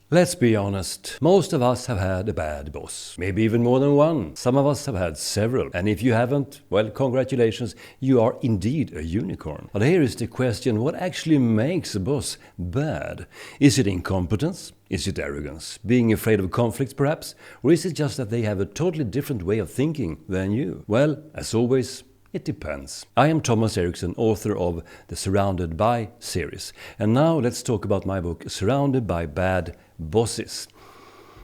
Let's be honest, most of us have had a bad boss, maybe even more than one. Some of us have had several, and if you haven't, well, congratulations, you are indeed a unicorn. But here is the question, what actually makes a boss bad? Is it incompetence? Is it arrogance? Being afraid of conflicts, perhaps? Or is it just that they have a totally different way of thinking than you? Well, as always, it depends. I am Thomas Erikson, author of the Surrounded by series. And now let's talk about my book, Surrounded by Bad Bosses,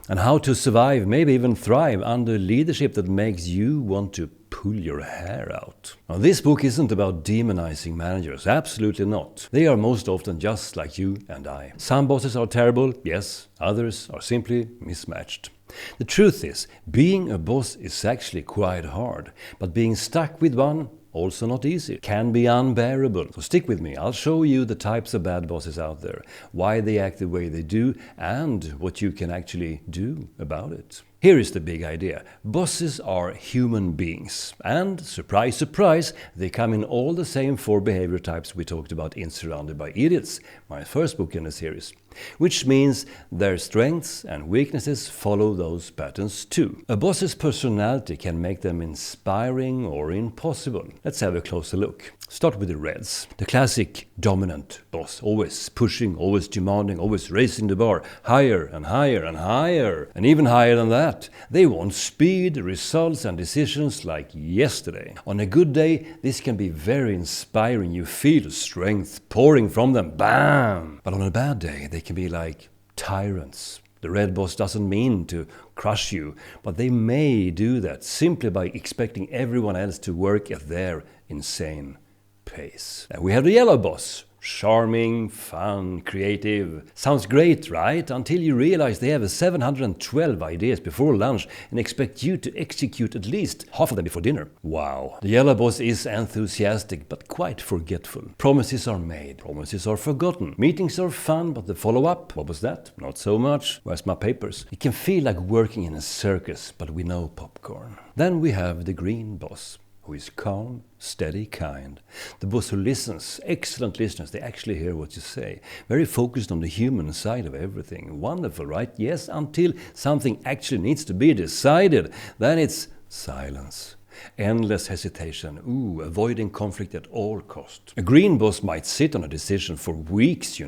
and how to survive, maybe even thrive, under leadership that makes you want to pull your hair out. Now, this book isn't about demonizing managers, absolutely not. They are most often just like you and I. Some bosses are terrible, yes, others are simply mismatched. The truth is, being a boss is actually quite hard, but being stuck with one, also not easy. Can be unbearable. So stick with me, I'll show you the types of bad bosses out there, why they act the way they do, and what you can actually do about it. Here is the big idea. Bosses are human beings. And, surprise, surprise, they come in all the same 4 behavior types we talked about in Surrounded by Idiots, my first book in the series. Which means their strengths and weaknesses follow those patterns too. A boss's personality can make them inspiring or impossible. Let's have a closer look. Start with the Reds. The classic dominant boss, always pushing, always demanding, always raising the bar higher and higher and higher, and even higher than that. They want speed, results and decisions like yesterday. On a good day, this can be very inspiring. You feel strength pouring from them, bam! But on a bad day, they can be like tyrants. The Red boss doesn't mean to crush you, but they may do that simply by expecting everyone else to work at their insane pace. And we have the Yellow boss. Charming, fun, creative. Sounds great, right? Until you realize they have 712 ideas before lunch and expect you to execute at least half of them before dinner. Wow. The Yellow boss is enthusiastic but quite forgetful. Promises are made. Promises are forgotten. Meetings are fun, but the follow-up, what was that? Not so much. Where's my papers? It can feel like working in a circus, but with no popcorn. Then we have the Green boss, who is calm, steady, kind. The boss who listens, excellent listeners, they actually hear what you say. Very focused on the human side of everything. Wonderful, right? Yes, until something actually needs to be decided. Then it's silence. Endless hesitation. Avoiding conflict at all costs. A Green boss might sit on a decision for weeks,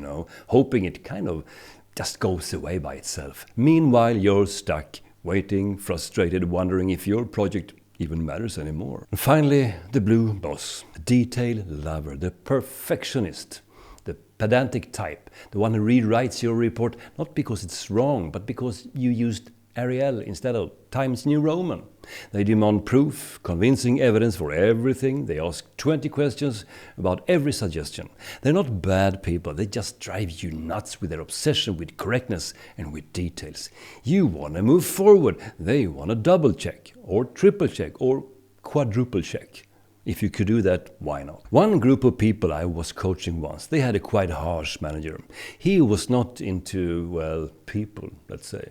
hoping it kind of just goes away by itself. Meanwhile, you're stuck, waiting, frustrated, wondering if your project even matters anymore. And finally, the Blue boss, the detail lover, the perfectionist, the pedantic type, the one who rewrites your report not because it's wrong, but because you used Arial instead of Times New Roman. They demand proof, convincing evidence for everything. They ask 20 questions about every suggestion. They're not bad people, they just drive you nuts with their obsession with correctness and with details. You want to move forward, they want to double check, or triple check, or quadruple check. If you could do that, why not? One group of people I was coaching once, they had a quite harsh manager. He was not into, people, let's say.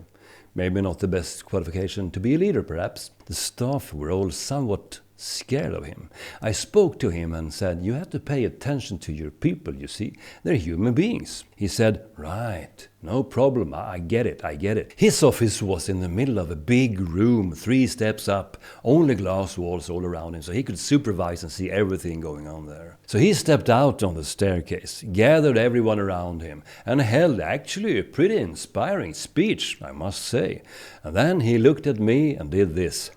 Maybe not the best qualification to be a leader, perhaps. The staff were all somewhat scared of him. I spoke to him and said, you have to pay attention to your people, you see. They're human beings. He said, right, no problem, I get it. His office was in the middle of a big room, 3 steps up, only glass walls all around him, so he could supervise and see everything going on there. So he stepped out on the staircase, gathered everyone around him, and held actually a pretty inspiring speech, I must say. And then he looked at me and did this.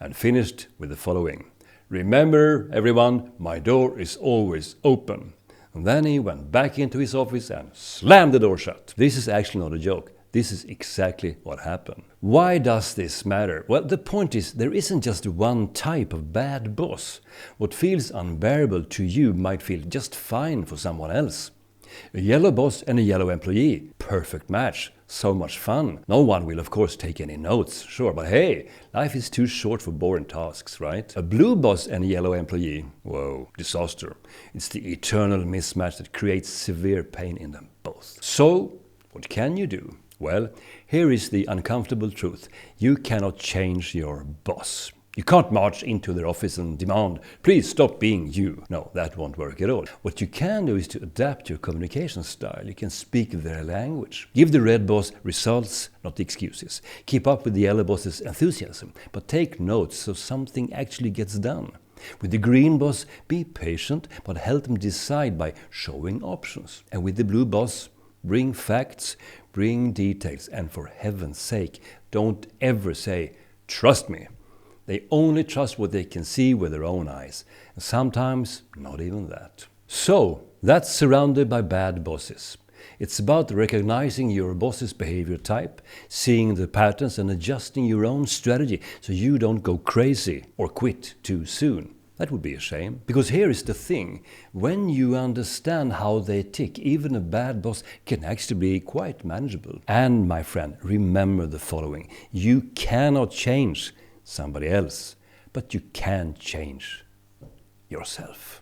And finished with the following. Remember, everyone, my door is always open. And then he went back into his office and slammed the door shut. This is actually not a joke. This is exactly what happened. Why does this matter? Well, the point is, there isn't just one type of bad boss. What feels unbearable to you might feel just fine for someone else. A yellow boss and a yellow employee. Perfect match. So much fun. No one will of course take any notes, sure, but hey, life is too short for boring tasks, right? A blue boss and a yellow employee. Whoa, disaster. It's the eternal mismatch that creates severe pain in them both. So, what can you do? Well, here is the uncomfortable truth. You cannot change your boss. You can't march into their office and demand, please stop being you. No, that won't work at all. What you can do is to adapt your communication style. You can speak their language. Give the red boss results, not excuses. Keep up with the yellow boss's enthusiasm, but take notes so something actually gets done. With the green boss, be patient, but help them decide by showing options. And with the blue boss, bring facts, bring details, and for heaven's sake, don't ever say, trust me. They only trust what they can see with their own eyes, and sometimes not even that. So, that's surrounded by bad bosses. It's about recognizing your boss's behavior type, seeing the patterns and adjusting your own strategy so you don't go crazy or quit too soon. That would be a shame. Because here is the thing, when you understand how they tick, even a bad boss can actually be quite manageable. And my friend, remember the following, you cannot change somebody else, but you can change yourself.